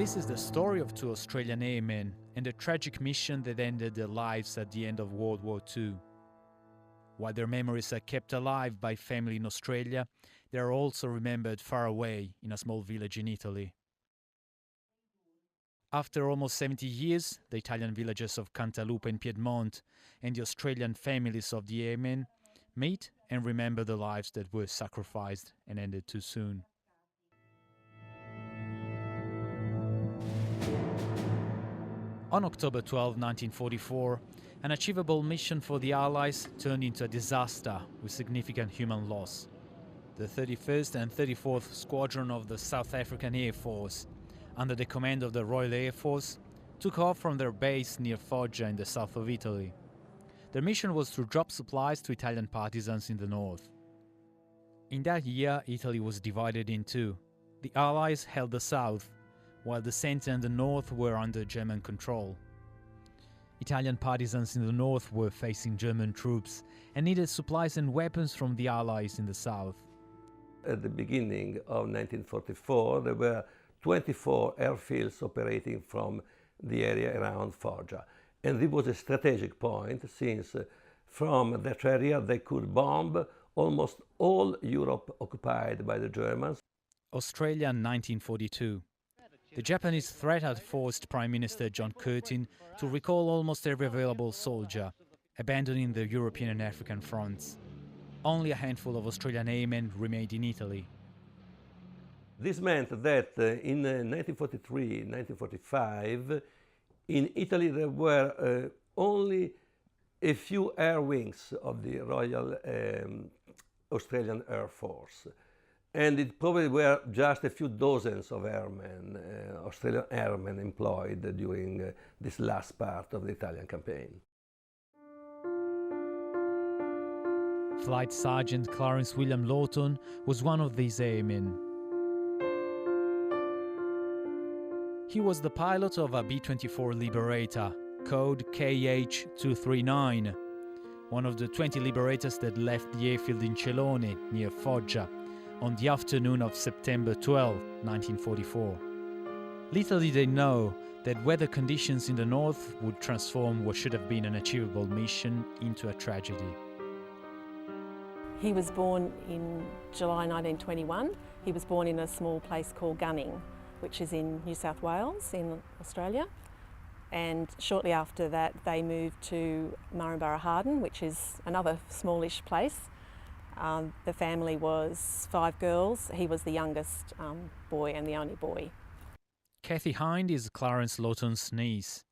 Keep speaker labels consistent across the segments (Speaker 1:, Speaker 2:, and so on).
Speaker 1: This is the story of two Australian airmen and a tragic mission that ended their lives at the end of World War II. While their memories are kept alive by family in Australia, they are also remembered far away in a small village in Italy. After almost 70 years, the Italian villages of Cantalupe in Piedmont and the Australian families of the airmen meet and remember the lives that were sacrificed and ended too soon. On October 12, 1944, an achievable mission for the Allies turned into a disaster with significant human loss. The 31st and 34th Squadron of the South African Air Force, under the command of the Royal Air Force, took off from their base near Foggia in the south of Italy. Their mission was to drop supplies to Italian partisans in the north. In that year, Italy was divided in two. The Allies held the south, while the centre and the north were under German control. Italian partisans in the north were facing German troops and needed supplies and weapons from the Allies in the south.
Speaker 2: At the beginning of 1944, there were 24 airfields operating from the area around Foggia. And it was a strategic point, since from that area they could bomb almost all Europe occupied by the Germans.
Speaker 1: Australia 1942. The Japanese threat had forced Prime Minister John Curtin to recall almost every available soldier, abandoning the European and African fronts. Only a handful of Australian airmen remained in Italy.
Speaker 2: This meant that in 1943-1945, in Italy there were only a few air wings of the Royal Australian Air Force. And it probably were just a few dozens of airmen, Australian airmen employed during this last part of the Italian campaign.
Speaker 1: Flight Sergeant Clarence William Lawton was one of these airmen. He was the pilot of a B24 Liberator, code KH239, one of the 20 Liberators that left the airfield in Celone, near Foggia, on the afternoon of September 12, 1944. Little did they know that weather conditions in the north would transform what should have been an achievable mission into a tragedy.
Speaker 3: He was born in July 1921. He was born in a small place called Gunning, which is in New South Wales in Australia. And shortly after that they moved to Murrumburra-Harden, which is another smallish place. The family was 5 girls. He was the youngest boy and the only boy.
Speaker 1: Kathy Hind is Clarence Lawton's niece.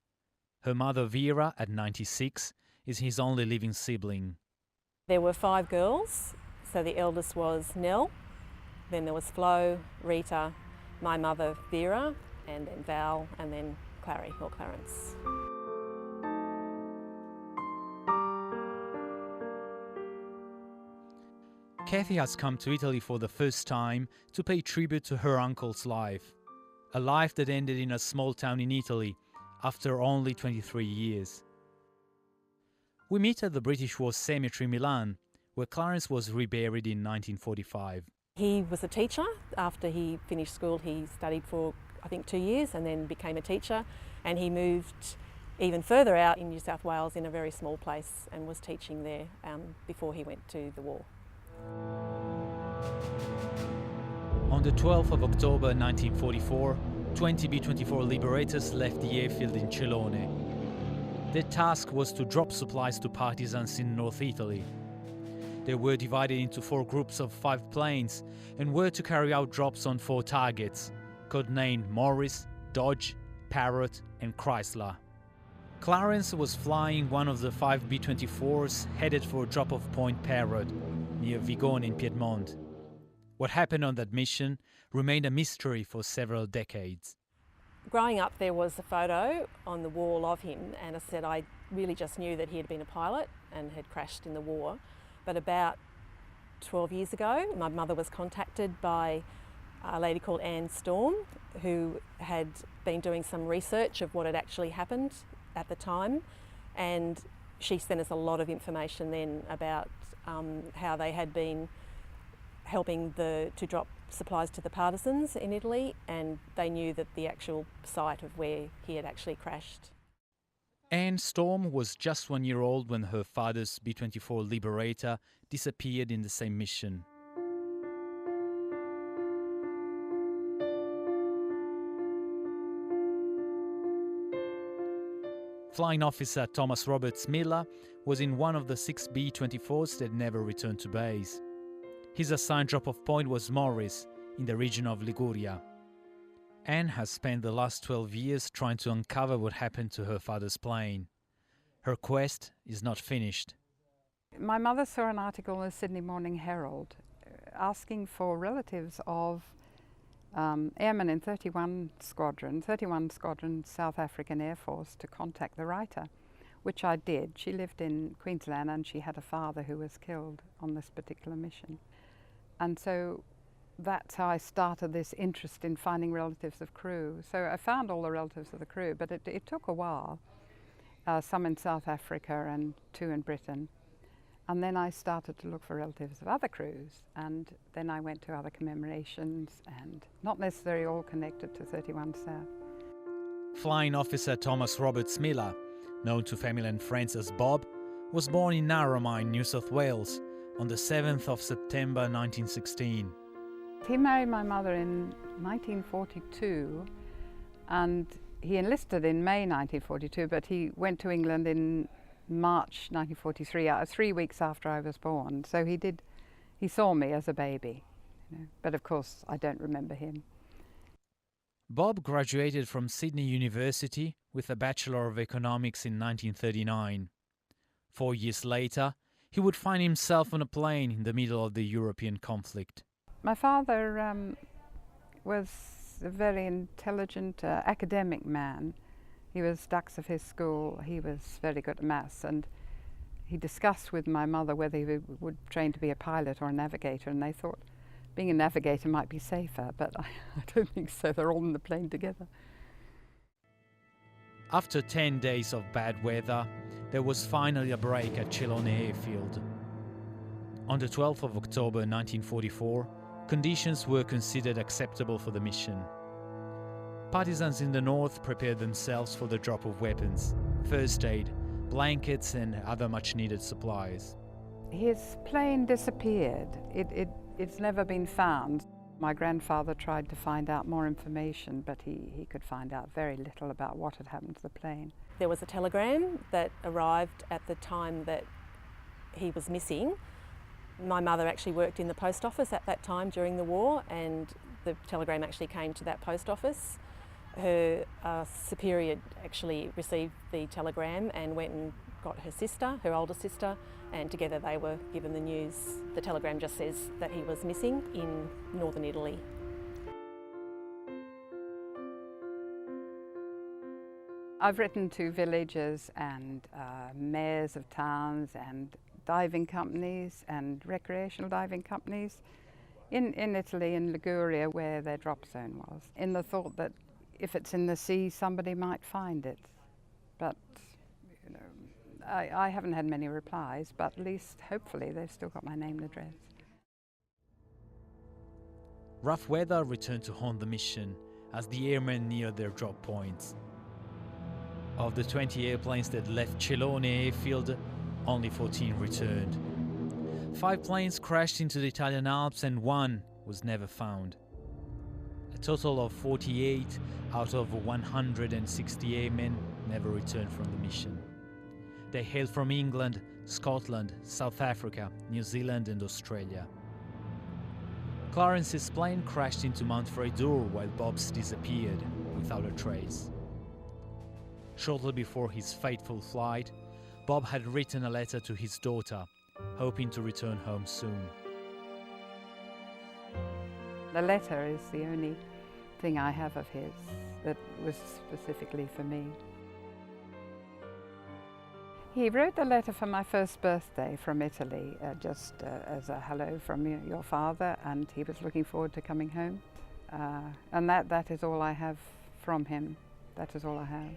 Speaker 1: Her mother Vera, at 96, is his only living sibling.
Speaker 3: There were 5 girls, so the eldest was Nell, then there was Flo, Rita, my mother Vera, and then Val, and then Clary or Clarence.
Speaker 1: Kathy has come to Italy for the first time to pay tribute to her uncle's life, a life that ended in a small town in Italy after only 23 years. We meet at the British War Cemetery, Milan, where Clarence was reburied in 1945.
Speaker 3: He was a teacher. After he finished school, he studied for, I think, 2 years and then became a teacher. And he moved even further out in New South Wales in a very small place and was teaching there before he went to the war.
Speaker 1: On the 12th of October 1944, 20 B24 Liberators left the airfield in Celone. Their task was to drop supplies to partisans in North Italy. They were divided into 4 groups of 5 planes and were to carry out drops on 4 targets, codenamed Morris, Dodge, Parrot and Chrysler. Clarence was flying one of the 5 B-24s headed for drop-off point Parrot, near Vigone in Piedmont. What happened on that mission remained a mystery for several decades.
Speaker 3: Growing up, there was a photo on the wall of him, and I said I really just knew that he had been a pilot and had crashed in the war. But about 12 years ago, my mother was contacted by a lady called Anne Storm, who had been doing some research of what had actually happened at the time, and she sent us a lot of information then about how they had been helping to drop supplies to the partisans in Italy, and they knew that the actual site of where he had actually crashed.
Speaker 1: Anne Storm was just 1 year old when her father's B24 Liberator disappeared in the same mission. Flying officer Thomas Roberts Millar was in one of the 6 B24s that never returned to base. His assigned drop-off point was Morris, in the region of Liguria. Anne has spent the last 12 years trying to uncover what happened to her father's plane. Her quest is not finished.
Speaker 4: My mother saw an article in the Sydney Morning Herald asking for relatives of airmen in 31 Squadron South African Air Force to contact the writer, which I did. She lived in Queensland and she had a father who was killed on this particular mission. And so that's how I started this interest in finding relatives of crew. So I found all the relatives of the crew, but it took a while, some in South Africa and 2 in Britain. And then I started to look for relatives of other crews, and then I went to other commemorations, and not necessarily all connected to 31 South.
Speaker 1: Flying officer Thomas Roberts Millar, known to family and friends as Bob, was born in Narromine, New South Wales, on the 7th of September 1916.
Speaker 4: He married my mother in 1942, and he enlisted in May 1942, but he went to England in March 1943, 3 weeks after I was born. So he saw me as a baby, but of course I don't remember him.
Speaker 1: Bob graduated from Sydney University with a Bachelor of Economics in 1939. 4 years later, he would find himself on a plane in the middle of the European conflict.
Speaker 4: My father was a very intelligent academic man. He was dux of his school. He was very good at maths, and he discussed with my mother whether he would train to be a pilot or a navigator, and they thought being a navigator might be safer, but I don't think so. They're all in the plane together.
Speaker 1: After 10 days of bad weather, there was finally a break at Celone airfield. On the 12th of October 1944, conditions were considered acceptable for the mission. Partisans in the north prepared themselves for the drop of weapons, first aid, blankets and other much-needed supplies.
Speaker 4: His plane disappeared. It's never been found. My grandfather tried to find out more information, but he could find out very little about what had happened to the plane.
Speaker 3: There was a telegram that arrived at the time that he was missing. My mother actually worked in the post office at that time during the war, and the telegram actually came to that post office. Her superior actually received the telegram and went and got her sister, her older sister, and together they were given the news. The telegram just says that he was missing in northern Italy.
Speaker 4: I've written to villages and mayors of towns and diving companies and recreational diving companies in Italy, in Liguria, where their drop zone was, in the thought that if it's in the sea, somebody might find it. But I haven't had many replies, but at least hopefully they've still got my name and address.
Speaker 1: Rough weather returned to haunt the mission as the airmen neared their drop points. Of the 20 airplanes that left Celone airfield, only 14 returned. 5 planes crashed into the Italian Alps and 1 was never found. A total of 48 out of 160 airmen never returned from the mission. They hailed from England, Scotland, South Africa, New Zealand and Australia. Clarence's plane crashed into Mount Freydour while Bob's disappeared without a trace. Shortly before his fateful flight, Bob had written a letter to his daughter, hoping to return home soon.
Speaker 4: The letter is the only thing I have of his that was specifically for me. He wrote the letter for my first birthday from Italy, just as a hello from your father, and he was looking forward to coming home. And that is all I have from him. That is all I have.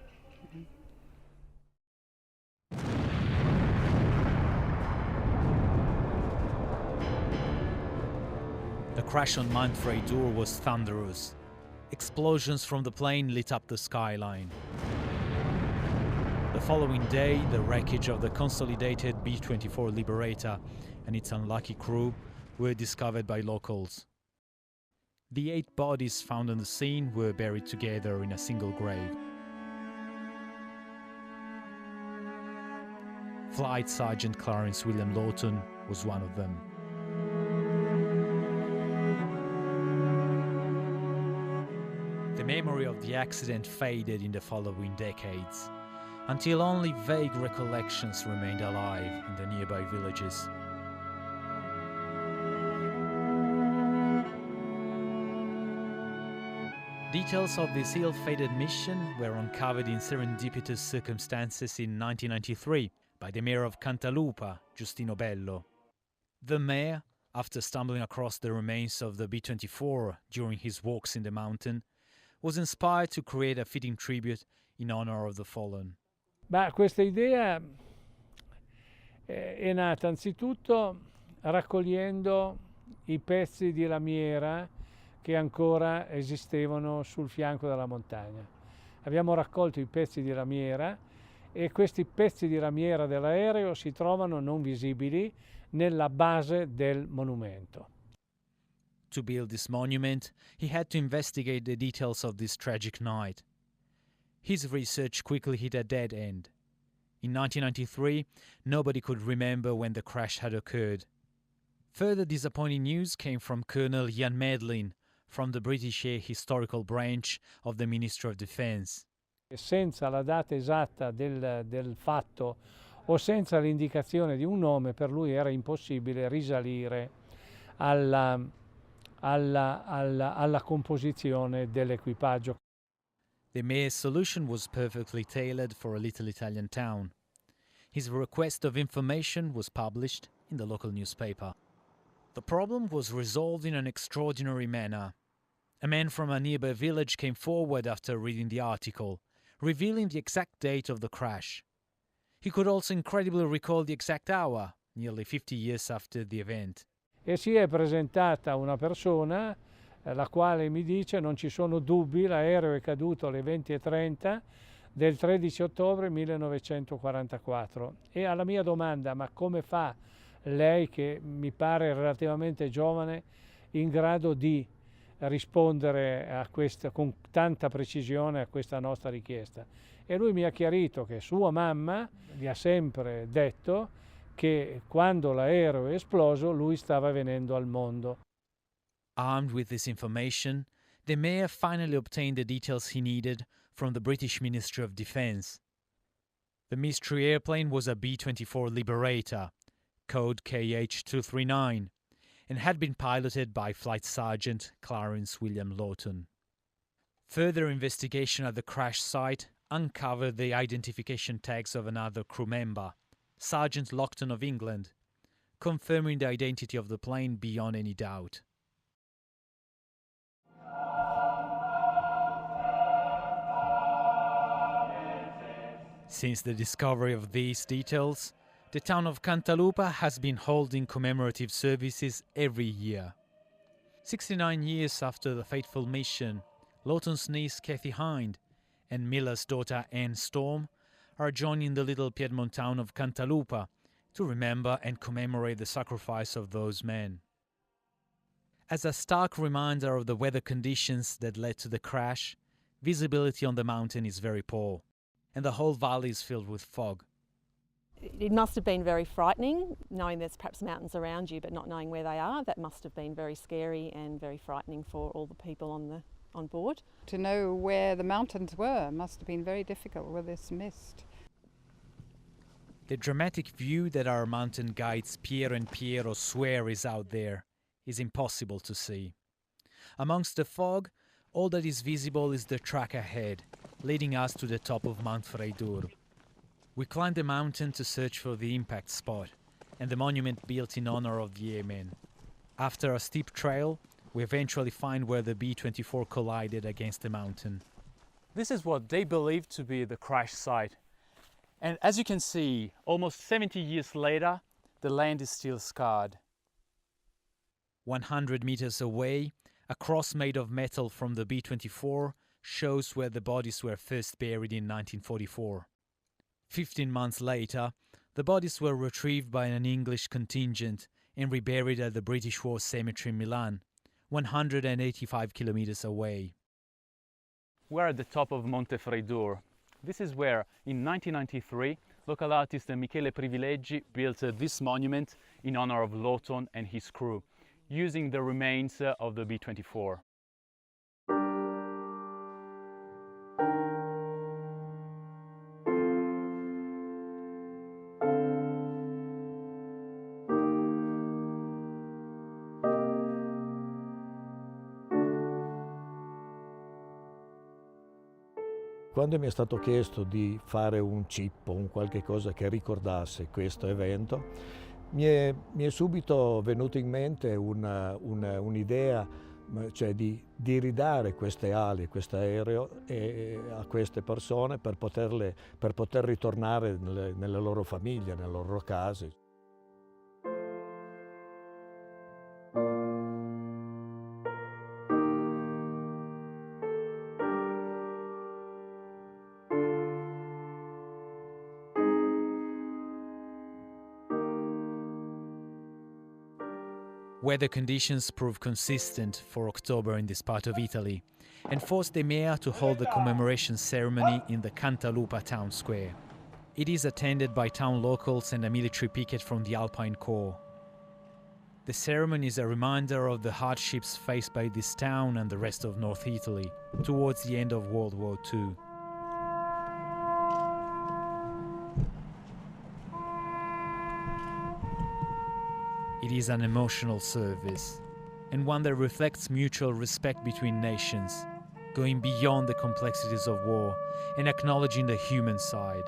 Speaker 1: The crash on Mount Freydur was thunderous. Explosions from the plane lit up the skyline. The following day, the wreckage of the consolidated B24 Liberator and its unlucky crew were discovered by locals. The 8 bodies found on the scene were buried together in a single grave. Flight Sergeant Clarence Lawton was one of them. The memory of the accident faded in the following decades, until only vague recollections remained alive in the nearby villages. Details of this ill-fated mission were uncovered in serendipitous circumstances in 1993 by the mayor of Cantalupa, Giustino Bello. The mayor, after stumbling across the remains of the B-24 during his walks in the mountain, was inspired to create a fitting tribute in honor of the fallen.
Speaker 5: Questa idea è nata anzitutto raccogliendo i pezzi di lamiera che ancora esistevano sul fianco della montagna. Abbiamo raccolto i pezzi di lamiera e questi pezzi di lamiera dell'aereo si trovano non visibili nella base del monumento.
Speaker 1: To build this monument, he had to investigate the details of this tragic night. His research quickly hit a dead end. In 1993, nobody could remember when the crash had occurred. Further disappointing news came from Colonel Ian Medlin, from the British Air Historical Branch of the Ministry of Defence.
Speaker 5: Senza la data esatta del fatto o senza l'indicazione di un nome, per lui era impossibile risalire alla composizione dell'equipaggio.
Speaker 1: The mayor's solution was perfectly tailored for a little Italian town. His request of information was published in the local newspaper. The problem was resolved in an extraordinary manner. A man from a nearby village came forward after reading the article, revealing the exact date of the crash. He could also incredibly recall the exact hour, nearly 50 years after the event.
Speaker 5: E si è presentata una persona la quale mi dice: non ci sono dubbi, l'aereo è caduto alle 20:30 del 13 ottobre 1944. E alla mia domanda: ma come fa lei, che mi pare relativamente giovane, in grado di rispondere a questa, con tanta precisione a questa nostra richiesta? E lui mi ha chiarito che sua mamma gli ha sempre detto che quando l'aereo è esploso lui stava venendo al mondo.
Speaker 1: Armed with this information, the mayor finally obtained the details he needed from the British Ministry of Defence. The mystery airplane was a B-24 Liberator, code KH-239, and had been piloted by Flight Sergeant Clarence Lawton. Further investigation at the crash site uncovered the identification tags of another crew member, Sergeant Lawton of England, confirming the identity of the plane beyond any doubt. Since the discovery of these details, the town of Cantalupa has been holding commemorative services every year. 69 years after the fateful mission, Lawton's niece Kathy Hind and Millar's daughter Anne Storm are joining the little Piedmont town of Cantalupa to remember and commemorate the sacrifice of those men. As a stark reminder of the weather conditions that led to the crash, visibility on the mountain is very poor, and the whole valley is filled with fog.
Speaker 3: It must have been very frightening, knowing there's perhaps mountains around you but not knowing where they are. That must have been very scary and very frightening for all the people on board.
Speaker 4: To know where the mountains were must have been very difficult with this mist.
Speaker 1: The dramatic view that our mountain guides Piero and Piero swear is out there is impossible to see. Amongst the fog, all that is visible is the track ahead, leading us to the top of Mount Freydur. We climb the mountain to search for the impact spot and the monument built in honor of the airmen. After a steep trail, we eventually find where the B-24 collided against the mountain. This is what they believe to be the crash site. And as you can see, almost 70 years later, the land is still scarred. 100 meters away, a cross made of metal from the B24 shows where the bodies were first buried in 1944. 15 months later, the bodies were retrieved by an English contingent and reburied at the British War Cemetery in Milan, 185 kilometers away.
Speaker 6: We're at the top of Monte Freidor. This is where, in 1993, local artist Michele Privilegi built this monument in honor of Lawton and his crew, using the remains of the B24.
Speaker 7: Quando mi è stato chiesto di fare un cippo, un qualche cosa che ricordasse questo evento, mi è subito venuto in mente un'idea, cioè di ridare queste ali, questo aereo a queste persone per poter ritornare nelle loro famiglie, nelle loro case.
Speaker 1: Weather conditions proved consistent for October in this part of Italy and forced the mayor to hold the commemoration ceremony in the Cantalupa town square. It is attended by town locals and a military picket from the Alpine Corps. The ceremony is a reminder of the hardships faced by this town and the rest of North Italy towards the end of World War II. It is an emotional service, and one that reflects mutual respect between nations, going beyond the complexities of war and acknowledging the human side.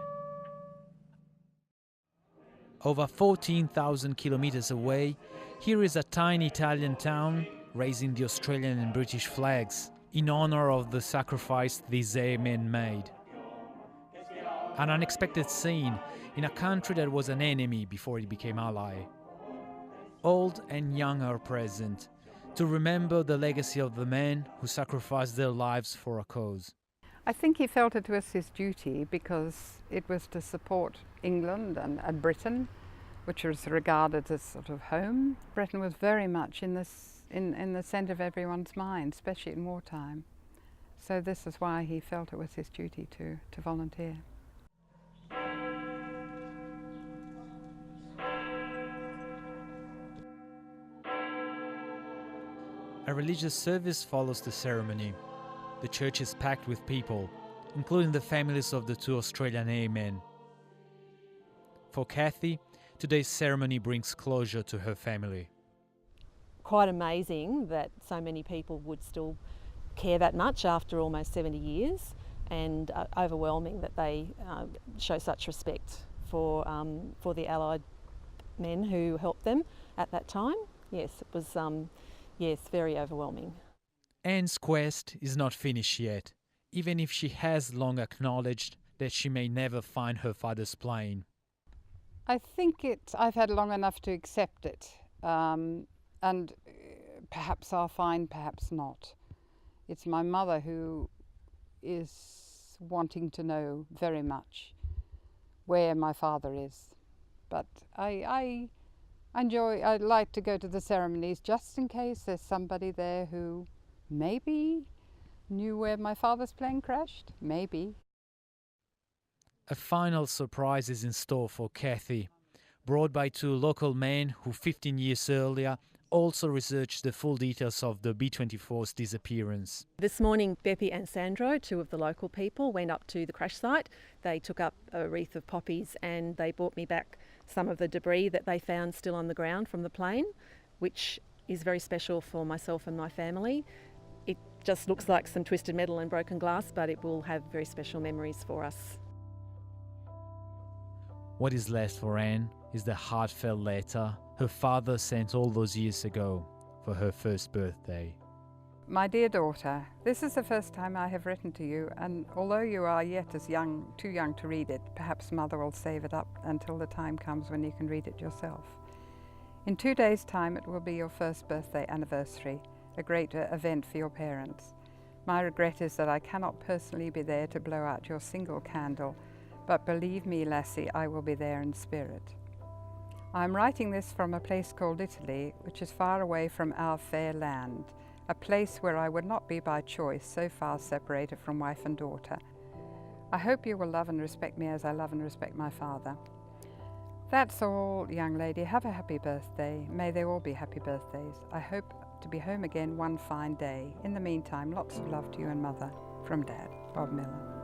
Speaker 1: Over 14,000 kilometers away, here is a tiny Italian town raising the Australian and British flags in honor of the sacrifice these airmen made. An unexpected scene in a country that was an enemy before it became ally. Old and young are present to remember the legacy of the men who sacrificed their lives for a cause.
Speaker 4: I think he felt it was his duty because it was to support England and Britain, which was regarded as sort of home. Britain was very much in the centre of everyone's mind, especially in wartime. So this is why he felt it was his duty to volunteer.
Speaker 1: A religious service follows the ceremony. The church is packed with people, including the families of the 2 Australian airmen. For Kathy, today's ceremony brings closure to her family.
Speaker 3: Quite amazing that so many people would still care that much after almost 70 years, and overwhelming that they show such respect for the Allied men who helped them at that time. Yes, it was yes, very overwhelming.
Speaker 1: Anne's quest is not finished yet, even if she has long acknowledged that she may never find her father's plane.
Speaker 4: I think I've had long enough to accept it, and perhaps I'll find, perhaps not. It's my mother who is wanting to know very much where my father is, but I like to go to the ceremonies just in case there's somebody there who maybe knew where my father's plane crashed, maybe.
Speaker 1: A final surprise is in store for Kathy, brought by 2 local men who 15 years earlier also researched the full details of the B24's disappearance.
Speaker 3: This morning, Beppy and Sandro, 2 of the local people, went up to the crash site. They took up a wreath of poppies and they brought me back some of the debris that they found still on the ground from the plane, which is very special for myself and my family. It just looks like some twisted metal and broken glass, but it will have very special memories for us.
Speaker 1: What is left for Anne is the heartfelt letter her father sent all those years ago for her first birthday.
Speaker 4: My dear daughter, this is the first time I have written to you, and although you are yet too young to read it, perhaps Mother will save it up until the time comes when you can read it yourself. In 2 days' time it will be your first birthday anniversary, a great event for your parents. My regret is that I cannot personally be there to blow out your single candle, but believe me, lassie, I will be there in spirit. I am writing this from a place called Italy, which is far away from our fair land, a place where I would not be by choice, so far separated from wife and daughter. I hope you will love and respect me as I love and respect my father. That's all, young lady. Have a happy birthday. May they all be happy birthdays. I hope to be home again one fine day. In the meantime, lots of love to you and Mother. From Dad, Bob Millar.